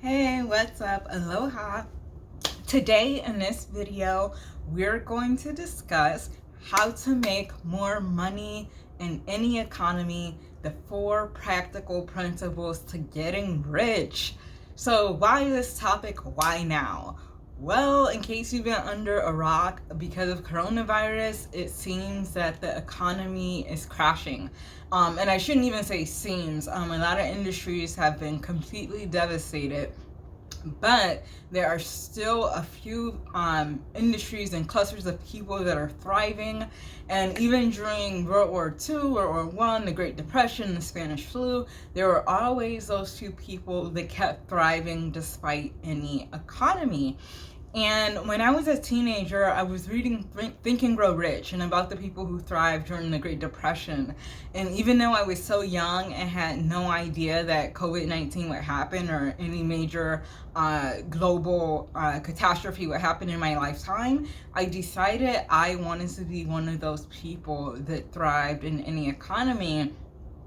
Hey, what's up? Aloha. Today in this video, we're going to discuss how to make more money in any economy, the 4 practical principles to getting rich. So why this topic? Why now? Well, in case you've been under a rock because of coronavirus, it seems that the economy is crashing. And I shouldn't even say seems. A lot of industries have been completely devastated, but there are still a few industries and clusters of people that are thriving. And even during World War II, World War I, the Great Depression, the Spanish flu, there were always those few people that kept thriving despite any economy. And when I was a teenager, I was reading Think and Grow Rich and about the people who thrived during the Great Depression. And even though I was so young and had no idea that COVID-19 would happen or any major global catastrophe would happen in my lifetime, I decided I wanted to be one of those people that thrived in any economy.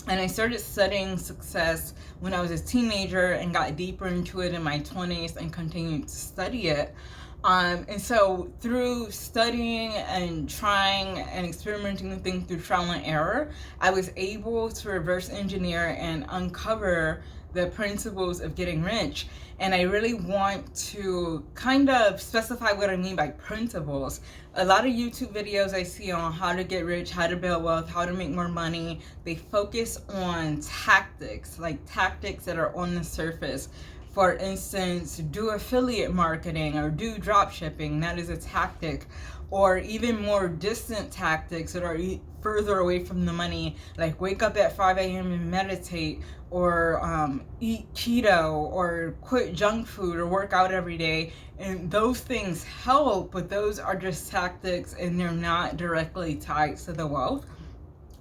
And I started studying success when I was a teenager and got deeper into it in my 20s and continued to study it. And so through studying and trying and experimenting with things through trial and error, I was able to reverse engineer and uncover the principles of getting rich. And I really want to kind of specify what I mean by principles. A lot of YouTube videos I see on how to get rich, how to build wealth, how to make more money, they focus on tactics, like tactics that are on the surface. For instance, do affiliate marketing or do drop shipping, that is a tactic. Or even more distant tactics that are further away from the money, like wake up at 5 a.m. and meditate, or eat keto, or quit junk food, or work out every day. And those things help, but those are just tactics and they're not directly tied to the wealth.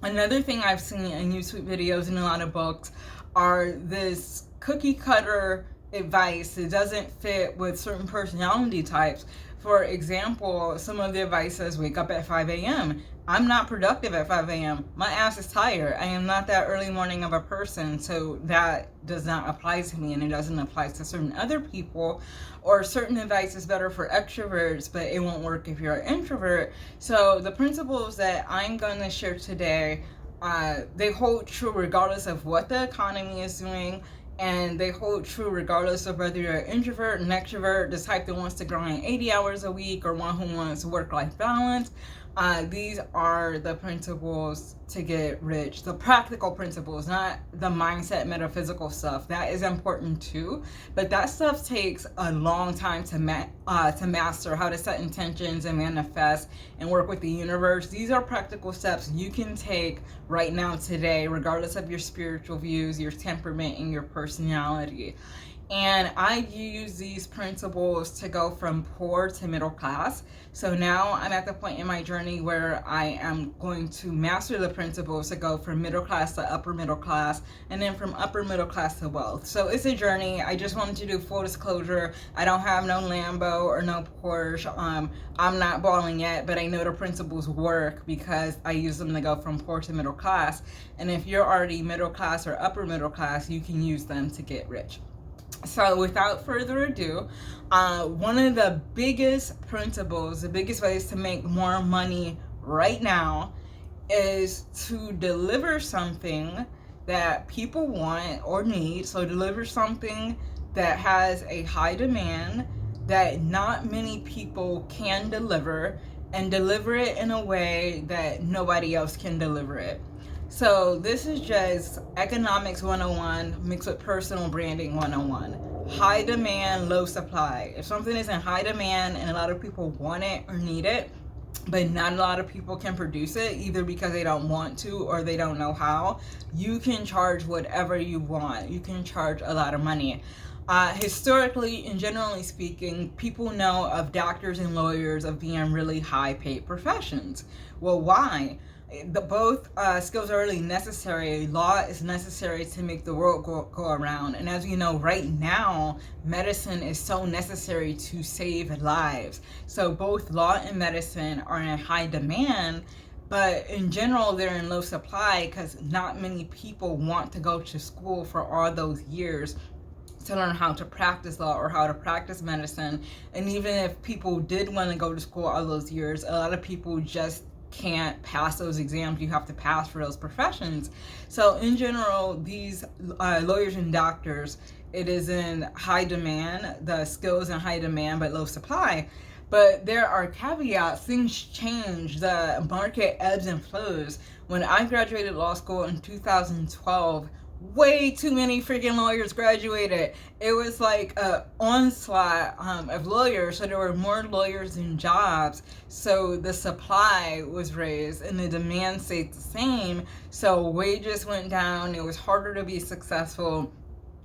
Another thing I've seen in YouTube videos and a lot of books are this cookie cutter advice that doesn't fit with certain personality types. For example, some of the advice says wake up at 5 a.m. I'm not productive at 5 a.m. My ass is tired. I am not that early morning of a person, so that does not apply to me, and it doesn't apply to certain other people. Or certain advice is better for extroverts, but it won't work if you're an introvert. So the principles that I'm going to share today, they hold true regardless of what the economy is doing. And they hold true regardless of whether you're an introvert, an extrovert, the type that wants to grind 80 hours a week, or one who wants work-life balance. These are the principles to get rich, the practical principles, not the mindset, metaphysical stuff. That is important too, but that stuff takes a long time to master, how to set intentions and manifest and work with the universe. These are practical steps you can take right now, today, regardless of your spiritual views, your temperament, and your personality. And I use these principles to go from poor to middle class. So now I'm at the point in my journey where I am going to master the principles to go from middle class to upper middle class, and then from upper middle class to wealth. So it's a journey. I just wanted to do full disclosure. I don't have no Lambo or no Porsche. I'm not balling yet, but I know the principles work because I use them to go from poor to middle class. And if you're already middle class or upper middle class, you can use them to get rich. So without further ado, one of the biggest principles, the biggest ways to make more money right now is to deliver something that people want or need. So deliver something that has a high demand that not many people can deliver, and deliver it in a way that nobody else can deliver it. So this is just economics 101 mixed with personal branding 101. High demand, low supply. If something is in high demand and a lot of people want it or need it, but not a lot of people can produce it, either because they don't want to or they don't know how, you can charge whatever you want. You can charge a lot of money. Historically and generally speaking, people know of doctors and lawyers of being really high paid professions. Well, why? Both skills are really necessary. Law is necessary to make the world go around. And as you know, right now, medicine is so necessary to save lives. So both law and medicine are in high demand, but in general, they're in low supply because not many people want to go to school for all those years to learn how to practice law or how to practice medicine. And even if people did want to go to school all those years, a lot of people just can't pass those exams you have to pass for those professions. So in general, these lawyers and doctors, it is in high demand. The skills in high demand but low supply. But there are caveats. Things change. The market ebbs and flows. When I graduated law school in 2012, way too many freaking lawyers graduated. It was like an onslaught of lawyers, so there were more lawyers than jobs. So the supply was raised and the demand stayed the same. So wages went down. It was harder to be successful.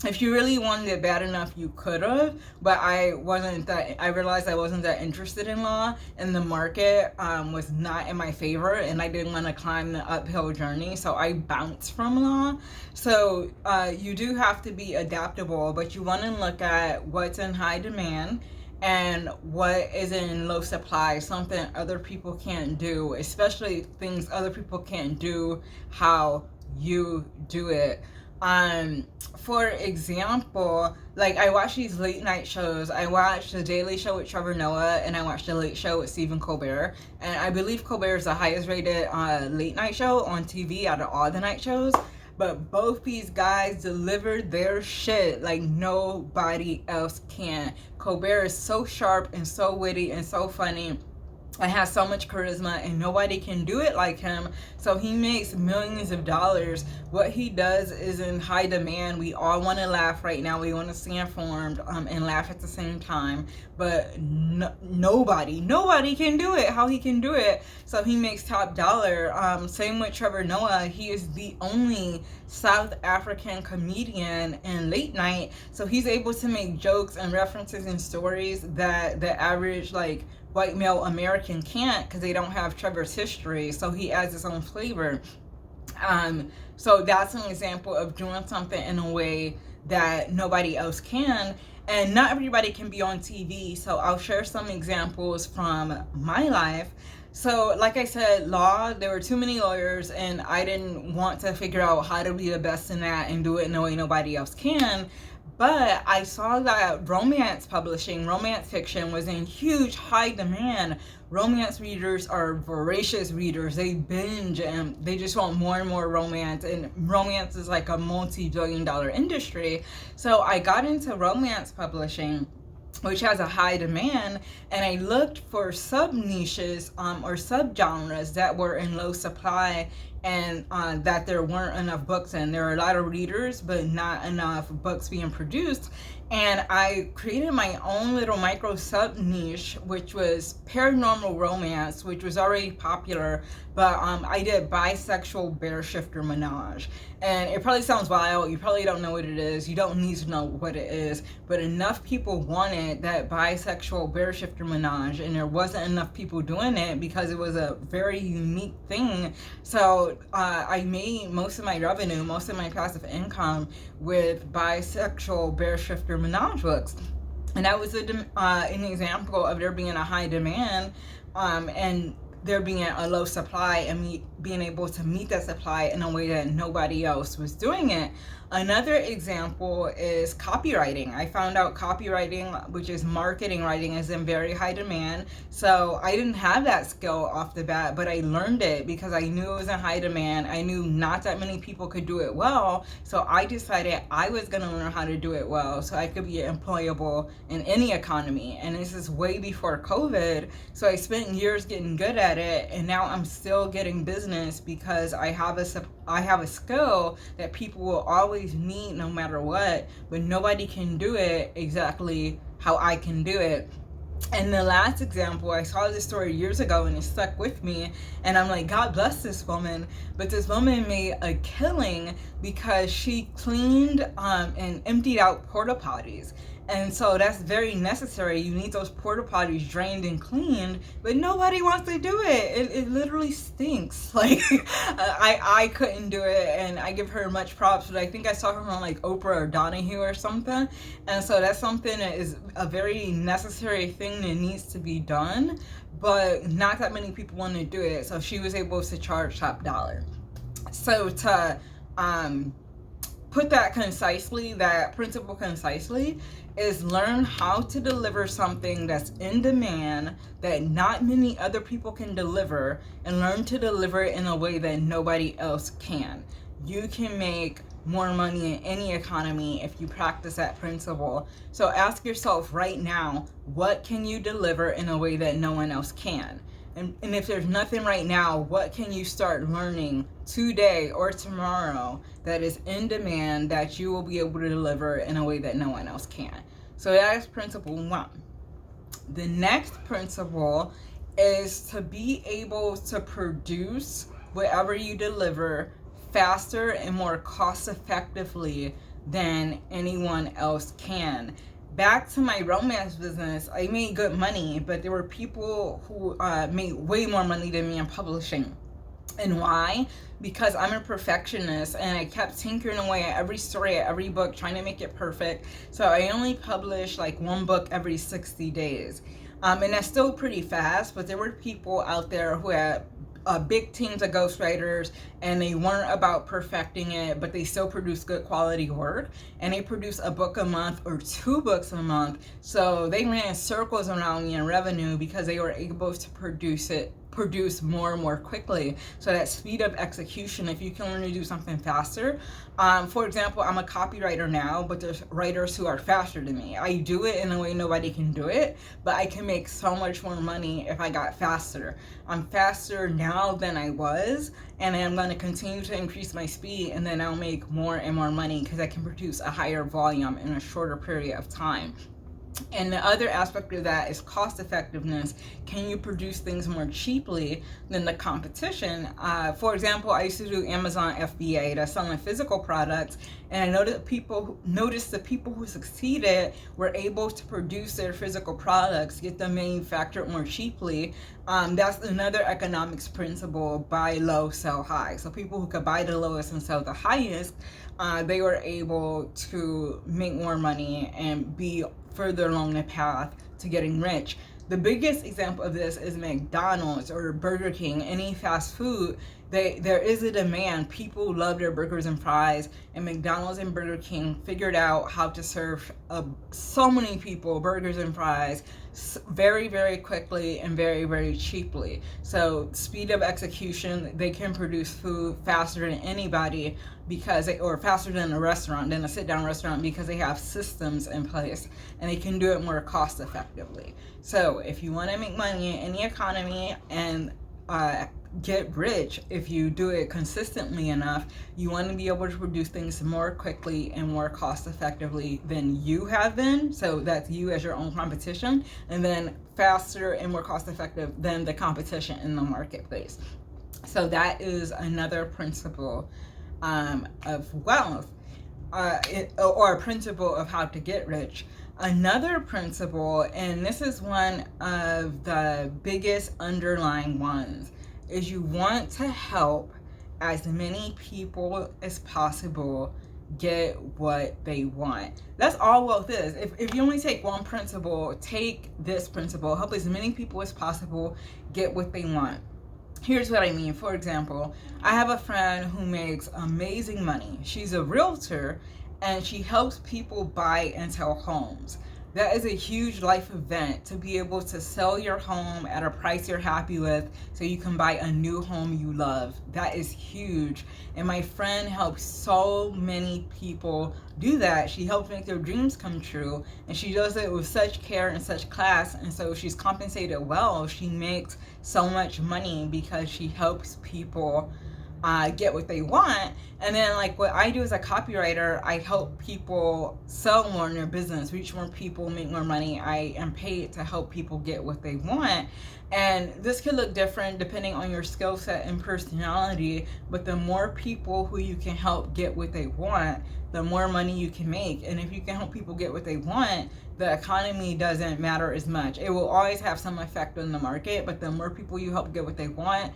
If you really wanted it bad enough, you could have, but I realized I wasn't that interested in law, and the market was not in my favor, and I didn't want to climb the uphill journey, so I bounced from law. So you do have to be adaptable, but you want to look at what's in high demand and what is in low supply, something other people can't do, especially things other people can't do how you do it. For example, like I watch these late night shows. I watch The Daily Show with Trevor Noah, and I watch The Late Show with Stephen Colbert. And I believe Colbert is the highest rated late night show on TV out of all the night shows. But both these guys delivered their shit like nobody else can. Colbert is so sharp and so witty and so funny. I have so much charisma, and nobody can do it like him. So he makes millions of dollars. What he does is in high demand. We all want to laugh right now. We want to stay informed and laugh at the same time. But nobody can do it how he can do it. So he makes top dollar. Same with Trevor Noah. He is the only South African comedian in late night. So he's able to make jokes and references and stories that the average white male American can't, because they don't have Trevor's history. So he adds his own flavor. So that's an example of doing something in a way that nobody else can. And not everybody can be on TV. So I'll share some examples from my life. So like I said, law, there were too many lawyers, and I didn't want to figure out how to be the best in that and do it in a way nobody else can. But I saw that romance publishing, romance fiction was in huge high demand. Romance readers are voracious readers. They binge and they just want more and more romance. And romance is like a multi-billion-dollar industry. So I got into romance publishing, which has a high demand, and I looked for sub-niches or sub-genres that were in low supply, and that there weren't enough books in. There were a lot of readers, but not enough books being produced. And I created my own little micro sub niche, which was paranormal romance, which was already popular, but I did bisexual bear shifter menage. And it probably sounds wild. You probably don't know what it is. You don't need to know what it is, but enough people wanted that bisexual bear shifter menage, and there wasn't enough people doing it because it was a very unique thing. So I made most of my revenue, most of my passive income with bisexual bear shifter menage books. And that was an example of there being a high demand and there being a low supply, and me being able to meet that supply in a way that nobody else was doing it. Another example is copywriting. I found out copywriting, which is marketing writing, is in very high demand. So I didn't have that skill off the bat, but I learned it because I knew it was in high demand. I knew not that many people could do it well. So I decided I was going to learn how to do it well so I could be employable in any economy. And this is way before COVID. So I spent years getting good at it, and now I'm still getting business because I have a skill that people will always need no matter what, but nobody can do it exactly how I can do it. And the last example, I saw this story years ago and it stuck with me, and I'm like, God bless this woman. But this woman made a killing because she cleaned and emptied out porta potties. And so that's very necessary. You need those porta potties drained and cleaned, but nobody wants to do it. It literally stinks. Like I couldn't do it, and I give her much props, but I think I saw her on like Oprah or Donahue or something. And so that's something that is a very necessary thing that needs to be done, but not that many people want to do it. So she was able to charge top dollar. So to put that concisely, that principle concisely, is learn how to deliver something that's in demand that not many other people can deliver, and learn to deliver it in a way that nobody else can. You can make more money in any economy if you practice that principle. So ask yourself right now, what can you deliver in a way that no one else can? And if there's nothing right now, what can you start learning today or tomorrow that is in demand that you will be able to deliver in a way that no one else can? So that is principle one. The next principle is to be able to produce whatever you deliver faster and more cost effectively than anyone else can. Back to my romance business, I made good money, but there were people who made way more money than me in publishing. And why? Because I'm a perfectionist and I kept tinkering away at every story, at every book, trying to make it perfect. So I only published like one book every 60 days. And that's still pretty fast, but there were people out there who had big teams of ghostwriters, and they weren't about perfecting it, but they still produce good quality work, and they produce a book a month or 2 books a month. So they ran circles around me in revenue because they were able to produce more and more quickly. So that speed of execution, if you can learn to do something faster. For example, I'm a copywriter now, but there's writers who are faster than me. I do it in a way nobody can do it, but I can make so much more money if I got faster. I'm faster now than I was, and I'm going to continue to increase my speed, and then I'll make more and more money because I can produce a higher volume in a shorter period of time. And the other aspect of that is cost effectiveness. Can you produce things more cheaply than the competition? For example, I used to do Amazon FBA, that's selling physical products, and I noticed the people who succeeded were able to produce their physical products, get them manufactured more cheaply. That's another economics principle: buy low, sell high. So people who could buy the lowest and sell the highest, they were able to make more money and be further along the path to getting rich. The biggest example of this is McDonald's or Burger King, any fast food. There is a demand. People love their burgers and fries, and McDonald's and Burger King figured out how to serve so many people burgers and fries very, very quickly and very, very cheaply. So speed of execution, they can produce food faster than anybody or faster than a sit-down restaurant, because they have systems in place and they can do it more cost effectively. So if you want to make money in any economy and get rich, if you do it consistently enough, you want to be able to produce things more quickly and more cost effectively than you have been. So that's you as your own competition, and then faster and more cost effective than the competition in the marketplace. So that is another principle of wealth, or a principle of how to get rich. Another principle, and this is one of the biggest underlying ones, is you want to help as many people as possible get what they want. That's all wealth is. If you only take one principle, take this principle: help as many people as possible get what they want. Here's what I mean. For example, I have a friend who makes amazing money. She's a realtor, and she helps people buy and sell homes. That is a huge life event, to be able to sell your home at a price you're happy with so you can buy a new home you love. That is huge. And my friend helps so many people do that. She helps make their dreams come true, and she does it with such care and such class, and so she's compensated well. She makes so much money because she helps people get what they want. And then, like, what I do as a copywriter, I help people sell more in their business, reach more people, make more money. I am paid to help people get what they want. And this can look different depending on your skill set and personality, but the more people who you can help get what they want, the more money you can make. And if you can help people get what they want, the economy doesn't matter as much. It will always have some effect on the market, but the more people you help get what they want,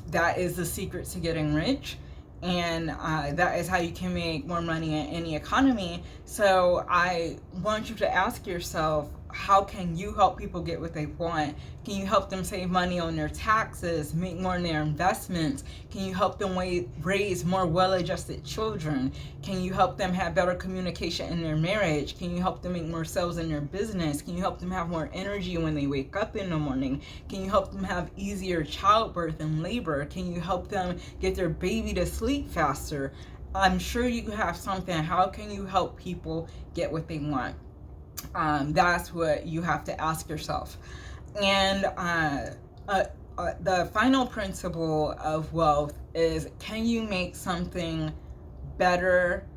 that is the secret to getting rich. And that is how you can make more money in any economy. So I want you to ask yourself, how can you help people get what they want? Can you help them save money on their taxes, make more in their investments? Can you help them raise more well-adjusted children? Can you help them have better communication in their marriage? Can you help them make more sales in their business? Can you help them have more energy when they wake up in the morning? Can you help them have easier childbirth and labor? Can you help them get their baby to sleep faster? I'm sure you have something. How can you help people get what they want? That's what you have to ask yourself. And the final principle of wealth is, can you make something better,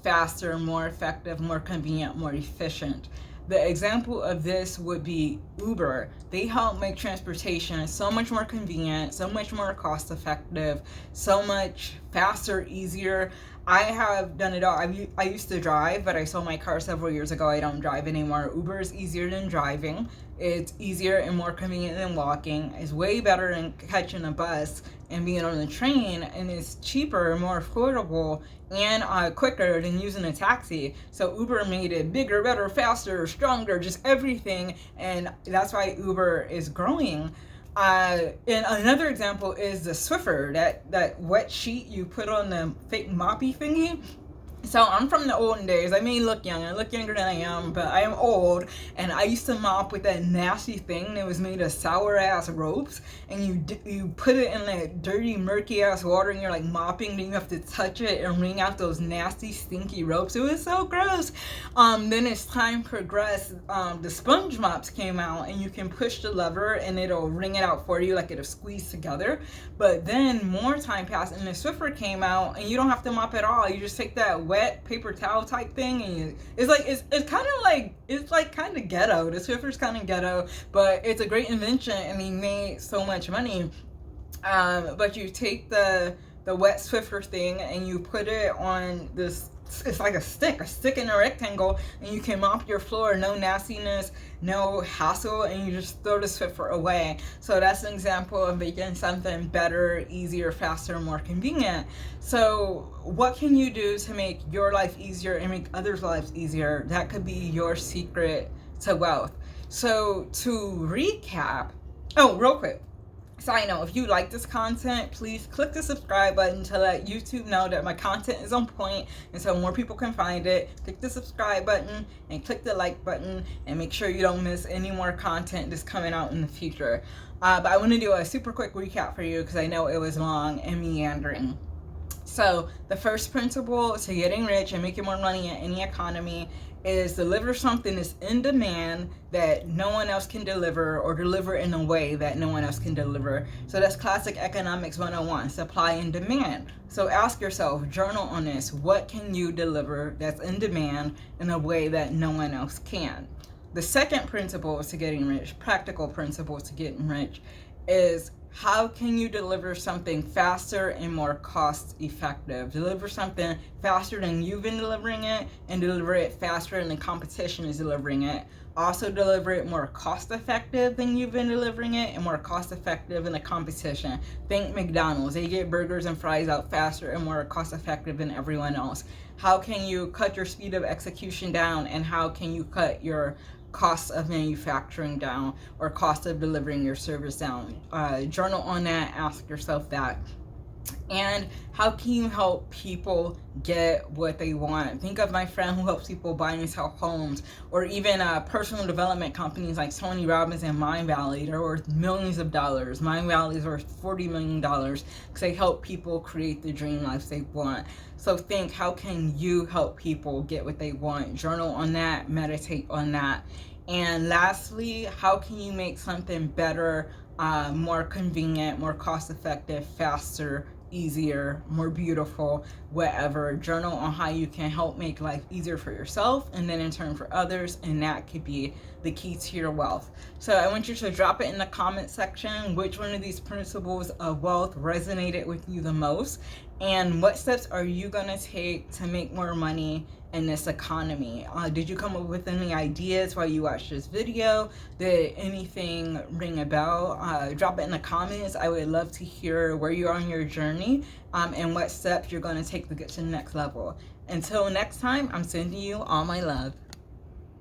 faster, more effective, more convenient, more efficient? The example of this would be Uber. They help make transportation so much more convenient, so much more cost effective, so much faster, easier. I have done it all. I used to drive, but I sold my car several years ago. I don't drive anymore. Uber is easier than driving. It's easier and more convenient than walking. It's way better than catching a bus and being on the train, and it's cheaper, more affordable, and quicker than using a taxi. So Uber made it bigger, better, faster, stronger, just everything, and that's why Uber is growing. And another example is the Swiffer, that wet sheet you put on the fake moppy thingy. So I'm from the olden days. I may look young. I look younger than I am, but I am old. And I used to mop with that nasty thing that was made of sour ass ropes. And you put it in that dirty, murky ass water, and you're like mopping. Then you have to touch it and wring out those nasty, stinky ropes. It was so gross. Then as time progressed, the sponge mops came out, and you can push the lever and it'll wring it out for you, like it'll squeeze together. But then more time passed, and the Swiffer came out, and you don't have to mop at all. You just take that wet paper towel type thing, and it's kind of ghetto. The Swiffer's kind of ghetto, but it's a great invention, and he made so much money. But you take the wet Swiffer thing and you put it on this, it's like a stick in a rectangle, and you can mop your floor, no nastiness, no hassle, and you just throw the Swiffer away. So that's an example of making something better, easier, faster, more convenient. So what can you do to make your life easier and make others' lives easier? That could be your secret to wealth. So to recap, real quick, side note, if you like this content, please click the subscribe button to let YouTube know that my content is on point and so more people can find it. Click the subscribe button and click the like button, and make sure you don't miss any more content that's coming out in the future. But I want to do a super quick recap for you because I know it was long and meandering. So the first principle to getting rich and making more money in any economy is deliver something that's in demand that no one else can deliver, or deliver in a way that no one else can deliver. So that's classic economics 101, supply and demand. So ask yourself, journal on this. What can you deliver that's in demand in a way that no one else can? The second principle to getting rich, practical principle to getting rich, is how can you deliver something faster and more cost effective? Deliver something faster than you've been delivering it, and deliver it faster than the competition is delivering it. Also deliver it more cost effective than you've been delivering it, and more cost effective than the competition. Think McDonald's. They get burgers and fries out faster and more cost effective than everyone else. How can you cut your speed of execution down, and how can you cut your cost of manufacturing down, or cost of delivering your service down? Journal on that, ask yourself that. And how can you help people get what they want? Think of my friend who helps people buy and sell homes, or even personal development companies like Tony Robbins and Mind Valley. They're worth millions of dollars. Mind Valley is worth $40 million because they help people create the dream lives they want. So think, how can you help people get what they want? Journal on that, meditate on that. And lastly, how can you make something better, more convenient, more cost effective, faster, easier, more beautiful, whatever? Journal on how you can help make life easier for yourself, and then in turn for others, and that could be the key to your wealth. So I want you to drop it in the comment section which one of these principles of wealth resonated with you the most, and what steps are you going to take to make more money in this economy. Did you come up with any ideas while you watched this video? Did anything ring a bell? Drop it in the comments. I would love to hear where you are on your journey, and what steps you're going to take to get to the next level. Until next time, I'm sending you all my love.